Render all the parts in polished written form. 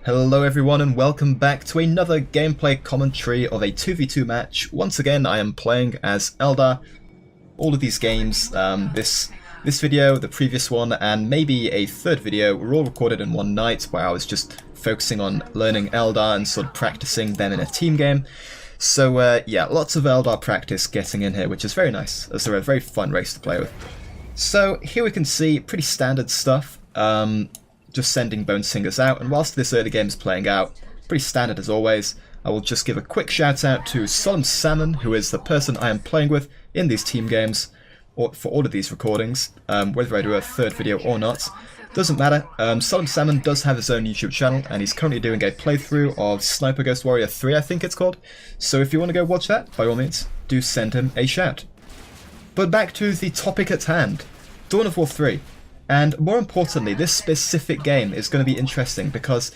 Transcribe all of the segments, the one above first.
Hello everyone and welcome back to another gameplay commentary of a 2v2 match. Once again I am playing as Eldar. All of these games, this video, the previous one, and maybe a third video were all recorded in one night where I was just focusing on learning Eldar and sort of practicing them in a team game. So yeah, lots of Eldar practice getting in here, which is very nice, as they're a very fun race to play with. So here we can see pretty standard stuff. Just sending Bone Singers out, and whilst this early game is playing out, pretty standard as always, I will just give a quick shout out to SolemnSalmon, who is the person I am playing with in these team games, or for all of these recordings, whether I do a third video or not, doesn't matter. SolemnSalmon does have his own YouTube channel, and he's currently doing a playthrough of Sniper Ghost Warrior 3, I think it's called, so if you want to go watch that, by all means, do send him a shout. But back to the topic at hand, Dawn of War 3. And more importantly, this specific game is going to be interesting because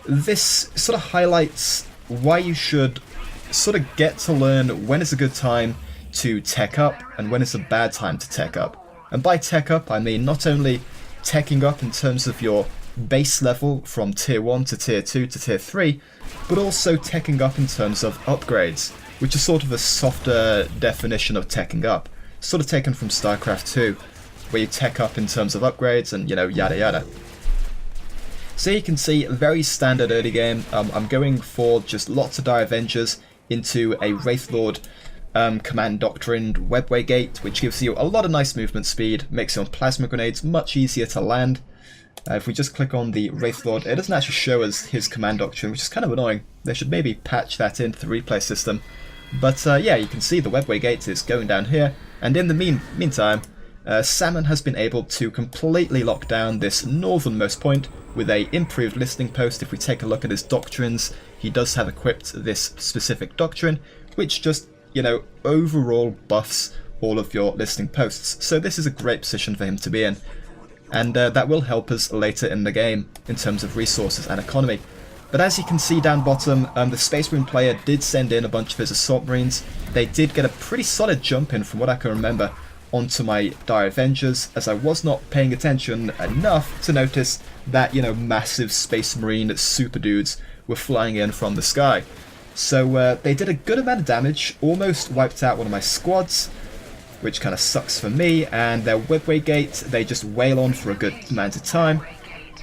this sort of highlights why you should sort of get to learn when is a good time to tech up and when is a bad time to tech up. And by tech up, I mean not only teching up in terms of your base level from tier 1 to tier 2 to tier 3, but also teching up in terms of upgrades, which is sort of a softer definition of teching up, sort of taken from StarCraft 2. Where you tech up in terms of upgrades and, you know, yada yada. So you can see, very standard early game. I'm going for just lots of Dire Avengers into a Wraith Lord command doctrined webway gate, which gives you a lot of nice movement speed, makes your plasma grenades much easier to land. If we just click on the Wraith Lord, it doesn't actually show us his command doctrine, which is kind of annoying. They should maybe patch that into the replay system. But yeah, you can see the webway gate is going down here, and in the meantime, Salmon has been able to completely lock down this northernmost point with a improved listening post. If we take a look at his doctrines, he does have equipped this specific doctrine, which just, you know, overall buffs all of your listening posts. So this is a great position for him to be in, and that will help us later in the game in terms of resources and economy. But as you can see down bottom, the Space Marine player did send in a bunch of his Assault Marines. They did get a pretty solid jump in from what I can remember onto my Dire Avengers, as I was not paying attention enough to notice that, you know, massive Space Marine super dudes were flying in from the sky. So they did a good amount of damage, almost wiped out one of my squads, which kind of sucks for me, and their webway gate, they just wail on for a good amount of time.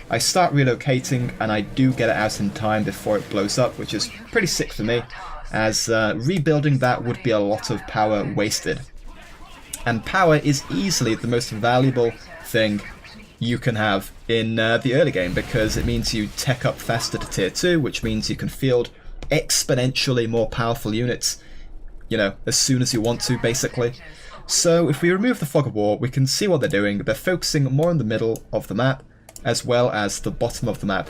I start relocating, and I do get it out in time before it blows up, which is pretty sick for me, as rebuilding that would be a lot of power wasted. And power is easily the most valuable thing you can have in the early game, because it means you tech up faster to tier 2, which means you can field exponentially more powerful units, you know, as soon as you want to, basically. So if we remove the Fog of War, we can see what they're doing. They're focusing more in the middle of the map, as well as the bottom of the map.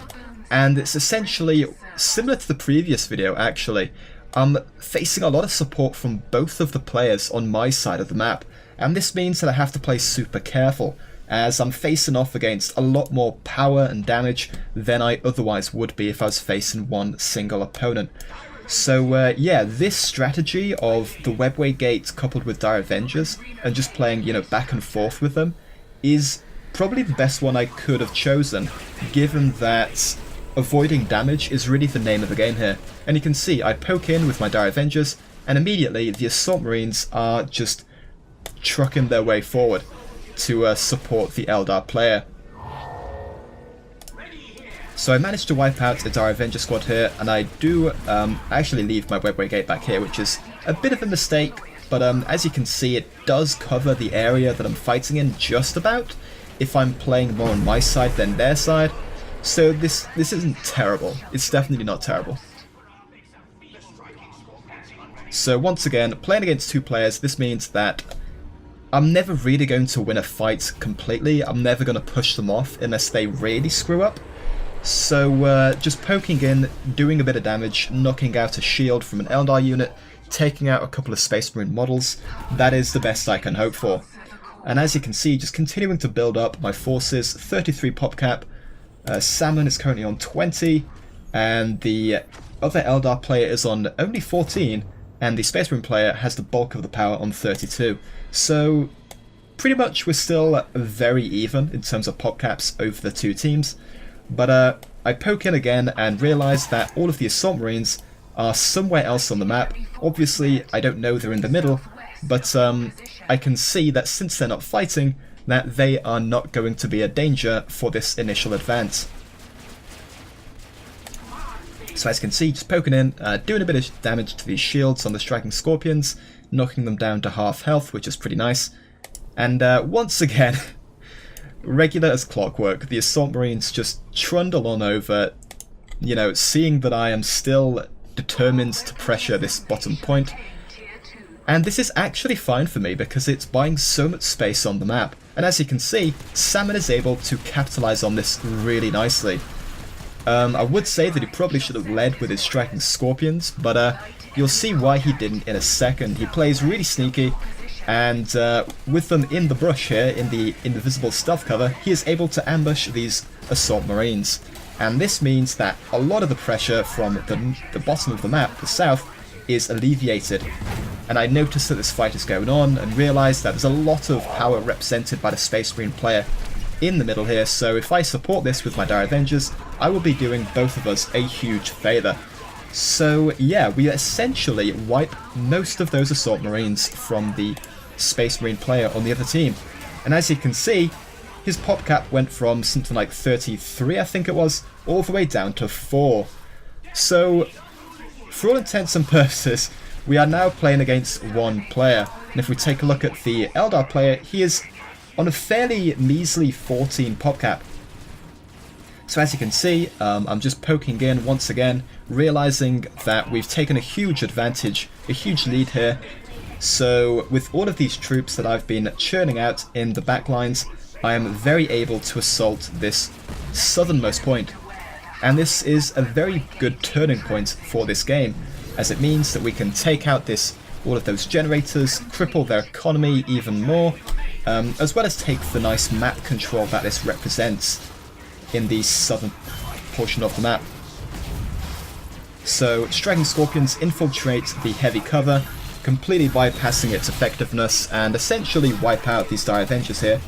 And it's essentially similar to the previous video, actually. I'm facing a lot of support from both of the players on my side of the map. And this means that I have to play super careful, as I'm facing off against a lot more power and damage than I otherwise would be if I was facing one single opponent. So yeah, this strategy of the webway gate coupled with Dire Avengers and just playing, you know, back and forth with them is probably the best one I could have chosen, given that avoiding damage is really the name of the game here. And you can see I poke in with my Dire Avengers, and immediately the Assault Marines are just trucking their way forward to support the Eldar player. So I managed to wipe out the Dire Avenger squad here, and I do actually leave my webway gate back here, which is a bit of a mistake, but as you can see, it does cover the area that I'm fighting in just about, if I'm playing more on my side than their side. So this isn't terrible. It's definitely not terrible. So once again, playing against two players, this means that I'm never really going to win a fight completely. I'm never going to push them off unless they really screw up. So just poking in, doing a bit of damage, knocking out a shield from an Eldar unit, taking out a couple of Space Marine models, that is the best I can hope for. And as you can see, just continuing to build up my forces, 33 pop cap, Salmon is currently on 20, and the other Eldar player is on only 14, and the Space Marine player has the bulk of the power on 32. So pretty much we're still very even in terms of pop caps over the two teams. But I poke in again and realise that all of the assault marines are somewhere else on the map. Obviously, I don't know they're in the middle, but I can see that since they're not fighting, that they are not going to be a danger for this initial advance. So as you can see, just poking in, doing a bit of damage to these shields on the striking scorpions, knocking them down to half health, which is pretty nice. And once again, regular as clockwork, the assault marines just trundle on over, you know, seeing that I am still determined to pressure this bottom point. And this is actually fine for me because it's buying so much space on the map. And as you can see, Salmon is able to capitalize on this really nicely. I would say that he probably should have led with his striking scorpions, but you'll see why he didn't in a second. He plays really sneaky, and with them in the brush here, in the invisible stealth cover, he is able to ambush these assault marines. And this means that a lot of the pressure from the bottom of the map, the south, is alleviated. And I notice that this fight is going on and realise that there's a lot of power represented by the Space Marine player in the middle here, so if I support this with my Dire Avengers, I will be doing both of us a huge favour. So yeah, we essentially wipe most of those assault marines from the Space Marine player on the other team. And as you can see, his pop cap went from something like 33, I think it was, all the way down to 4. So for all intents and purposes, we are now playing against one player. And if we take a look at the Eldar player, he is on a fairly measly 14 pop cap. So as you can see, I'm just poking in once again, realizing that we've taken a huge advantage, a huge lead here. So with all of these troops that I've been churning out in the backlines, I am very able to assault this southernmost point. And this is a very good turning point for this game, as it means that we can take out all of those generators, cripple their economy even more, as well as take the nice map control that this represents in the southern portion of the map. So Striking Scorpions infiltrate the heavy cover, completely bypassing its effectiveness, and essentially wipe out these Dire Avengers here.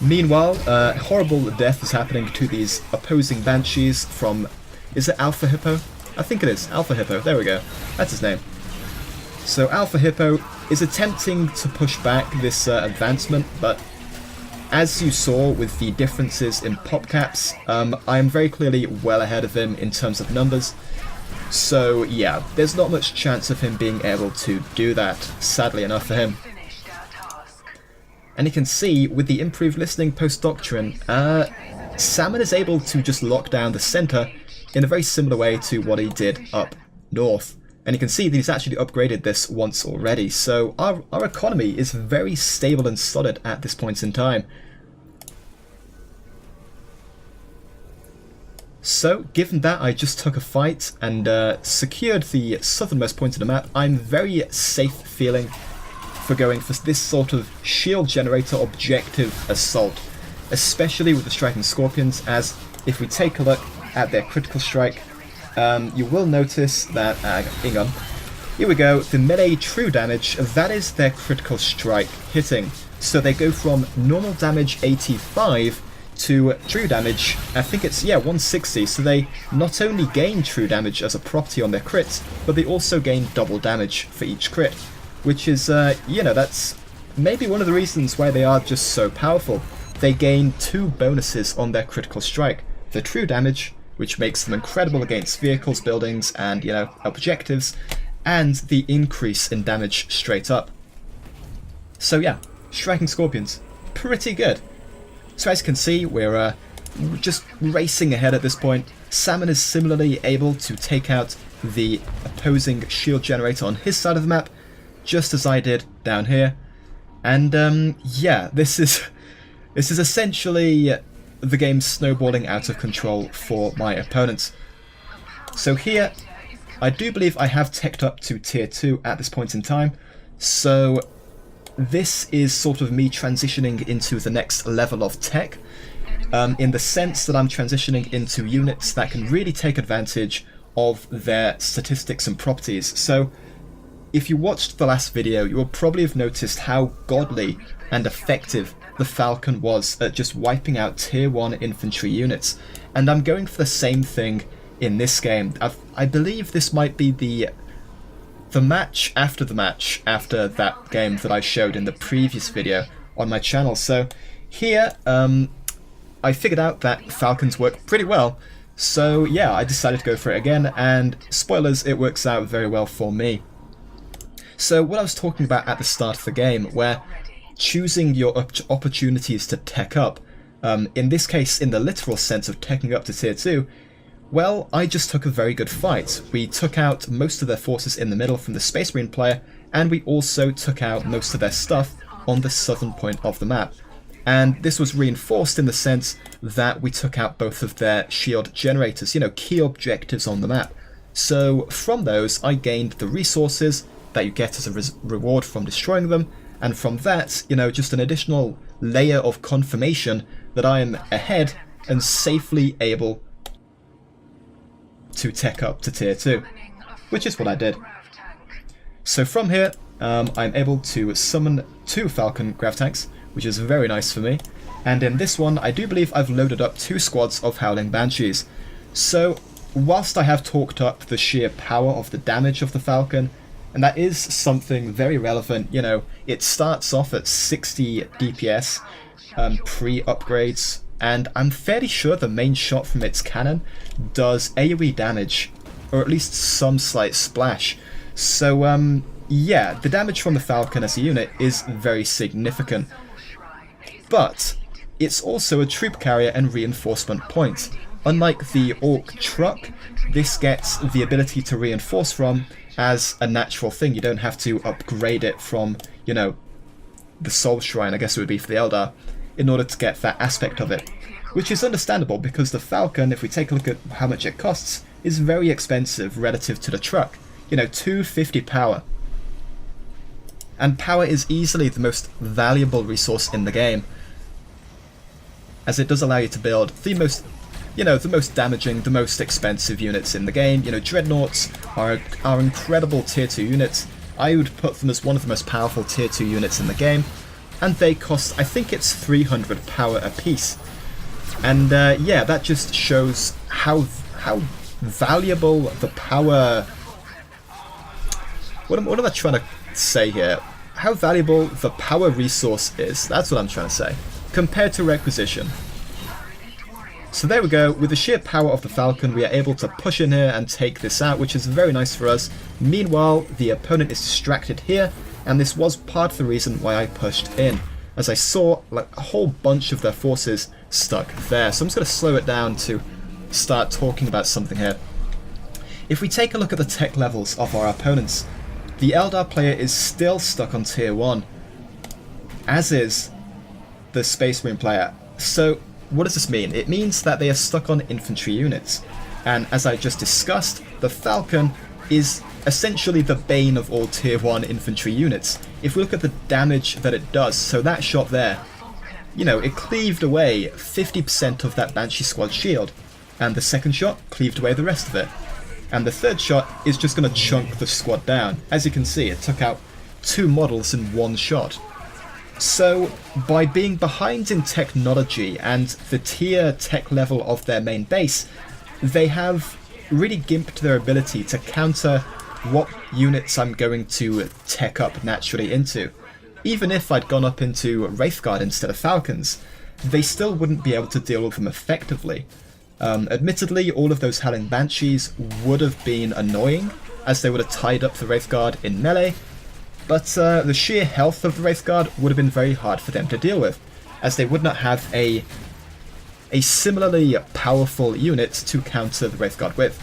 Meanwhile, horrible death is happening to these opposing Banshees from... is it Alpha Hippo? I think it is, Alpha Hippo, there we go, that's his name. So Alpha Hippo is attempting to push back this advancement, but as you saw with the differences in pop caps, I am very clearly well ahead of him in terms of numbers. So yeah, there's not much chance of him being able to do that, sadly enough for him. And you can see with the improved listening post-doctrine, Salmon is able to just lock down the centre in a very similar way to what he did up north. And you can see that he's actually upgraded this once already, so our economy is very stable and solid at this point in time. So, given that I just took a fight and secured the southernmost point of the map, I'm very safe feeling for going for this sort of shield generator objective assault, especially with the Striking Scorpions, as if we take a look at their critical strike, you will notice that, hang on, here we go, the melee true damage, that is their critical strike hitting. So they go from normal damage 85 to true damage, I think it's, yeah, 160, so they not only gain true damage as a property on their crits, but they also gain double damage for each crit, which is, you know, that's maybe one of the reasons why they are just so powerful. They gain 2 bonuses on their critical strike, the true damage, which makes them incredible against vehicles, buildings, and, you know, objectives, and the increase in damage straight up. So yeah, Striking Scorpions, pretty good. So as you can see, we're just racing ahead at this point. Salmon is similarly able to take out the opposing shield generator on his side of the map, just as I did down here. And yeah, this is essentially the game snowballing out of control for my opponents. So here, I do believe I have teched up to tier 2 at this point in time, so this is sort of me transitioning into the next level of tech, in the sense that I'm transitioning into units that can really take advantage of their statistics and properties. So if you watched the last video, you will probably have noticed how godly and effective the Falcon was at just wiping out tier 1 infantry units, and I'm going for the same thing in this game. I believe this might be the match after that game that I showed in the previous video on my channel. So here, I figured out that Falcons work pretty well, so yeah, I decided to go for it again, and spoilers, it works out very well for me. So what I was talking about at the start of the game, where choosing your opportunities to tech up, in this case in the literal sense of teching up to tier 2, well, I just took a very good fight. We took out most of their forces in the middle from the Space Marine player, and we also took out most of their stuff on the southern point of the map. And this was reinforced in the sense that we took out both of their shield generators, you know, key objectives on the map. So from those, I gained the resources that you get as a reward from destroying them, and from that, you know, just an additional layer of confirmation that I am ahead and safely able to tech up to tier 2, which is what I did. So from here, I'm able to summon 2 Falcon grav tanks, which is very nice for me, and in this one I do believe I've loaded up 2 squads of Howling Banshees. So whilst I have talked up the sheer power of the damage of the Falcon, and that is something very relevant, you know, it starts off at 60 DPS pre-upgrades, and I'm fairly sure the main shot from its cannon does AoE damage, or at least some slight splash. So yeah, the damage from the Falcon as a unit is very significant. But it's also a troop carrier and reinforcement point. Unlike the Orc truck, this gets the ability to reinforce from as a natural thing. You don't have to upgrade it from, you know, the Soul Shrine, I guess it would be for the Eldar, in order to get that aspect of it. Which is understandable, because the Falcon, if we take a look at how much it costs, is very expensive relative to the truck. You know, 250 power. And power is easily the most valuable resource in the game, as it does allow you to build the most, you know, the most damaging, the most expensive units in the game. You know, Dreadnoughts are incredible tier 2 units. I would put them as one of the most powerful tier 2 units in the game, and they cost, I think it's 300 power apiece. And yeah, that just shows how valuable the power... What am I trying to say here? How valuable the power resource is, that's what I'm trying to say, compared to requisition. So there we go, with the sheer power of the Falcon we are able to push in here and take this out, which is very nice for us. Meanwhile, the opponent is distracted here, and this was part of the reason why I pushed in, as I saw like a whole bunch of their forces stuck there. So I'm just going to slow it down to start talking about something here. If we take a look at the tech levels of our opponents, the Eldar player is still stuck on tier 1, as is the Space Marine player. So what does this mean? It means that they are stuck on infantry units, and as I just discussed, the Falcon is essentially the bane of all tier 1 infantry units. If we look at the damage that it does, so that shot there, you know, it cleaved away 50% of that Banshee squad shield, and the second shot cleaved away the rest of it. And the third shot is just going to chunk the squad down. As you can see, it took out 2 models in one shot. So, by being behind in technology and the tier tech level of their main base, they have really gimped their ability to counter what units I'm going to tech up naturally into. Even if I'd gone up into Wraithguard instead of Falcons, they still wouldn't be able to deal with them effectively. Admittedly, all of those Howling Banshees would have been annoying, as they would have tied up the Wraithguard in melee, but the sheer health of the Wraithguard would have been very hard for them to deal with, as they would not have a similarly powerful unit to counter the Wraithguard with.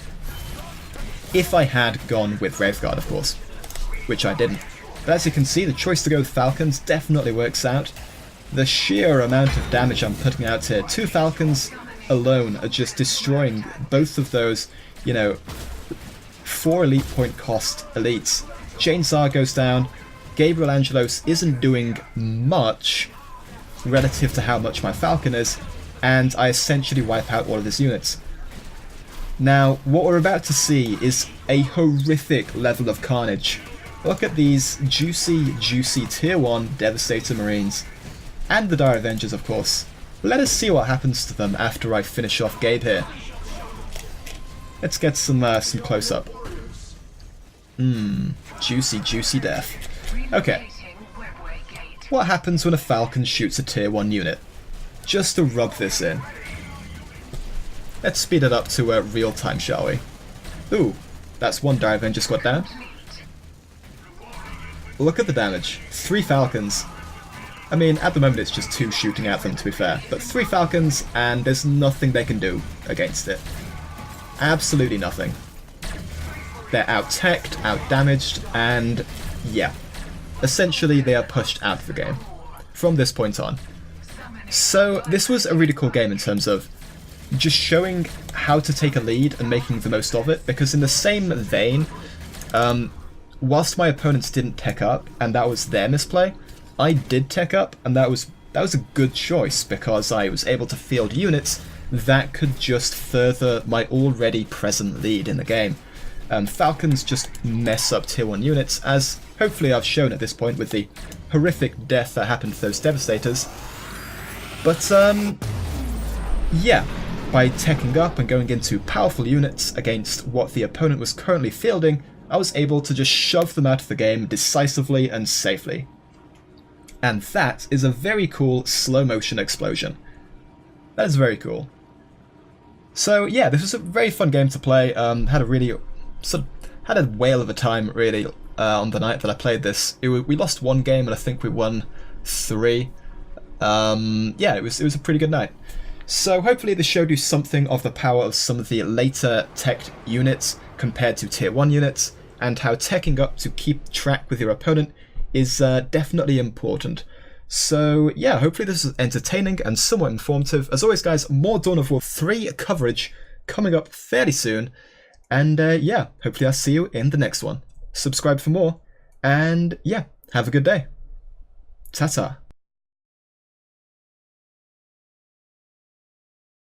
If I had gone with Wraithguard, of course, which I didn't. But as you can see, the choice to go with Falcons definitely works out. The sheer amount of damage I'm putting out here, 2 Falcons alone are just destroying both of those, you know, 4 elite point cost elites. Jane Czar goes down, Gabriel Angelos isn't doing much relative to how much my Falcon is, and I essentially wipe out all of his units. Now, what we're about to see is a horrific level of carnage. Look at these juicy tier 1 Devastator Marines. and the Dire Avengers, of course. Let us see what happens to them after I finish off Gabe here. Let's get some close-up. Juicy, juicy death. Okay. What happens when a Falcon shoots a tier 1 unit? Just to rub this in. Let's speed it up to real time, shall we? Ooh, that's one Dire Avenger squad down. Look at the damage. 3 Falcons. I mean, at the moment it's just 2 shooting at them, to be fair. But 3 Falcons, and there's nothing they can do against it. Absolutely nothing. They're out-teched, out-damaged, and yeah. Essentially, they are pushed out of the game from this point on. So, this was a really cool game in terms of just showing how to take a lead and making the most of it, because in the same vein, whilst my opponents didn't tech up, and that was their misplay, I did tech up, and that was a good choice, because I was able to field units that could just further my already present lead in the game. Falcons just mess up tier 1 units, as hopefully I've shown at this point with the horrific death that happened to those Devastators. But, yeah, by teching up and going into powerful units against what the opponent was currently fielding, I was able to just shove them out of the game decisively and safely. And that is a very cool slow-motion explosion. That is very cool. So yeah, this was a very fun game to play. Had a whale of a time really on the night that I played this. We lost 1 game and I think we won 3. Yeah, it was a pretty good night. So hopefully this showed you something of the power of some of the later teched units compared to tier 1 units, and how teching up to keep track with your opponent is definitely important. So yeah, hopefully this is entertaining and somewhat informative. As always guys, more Dawn of War 3 coverage coming up fairly soon. And yeah, hopefully I'll see you in the next one. Subscribe for more, and yeah, have a good day. Ta-ta.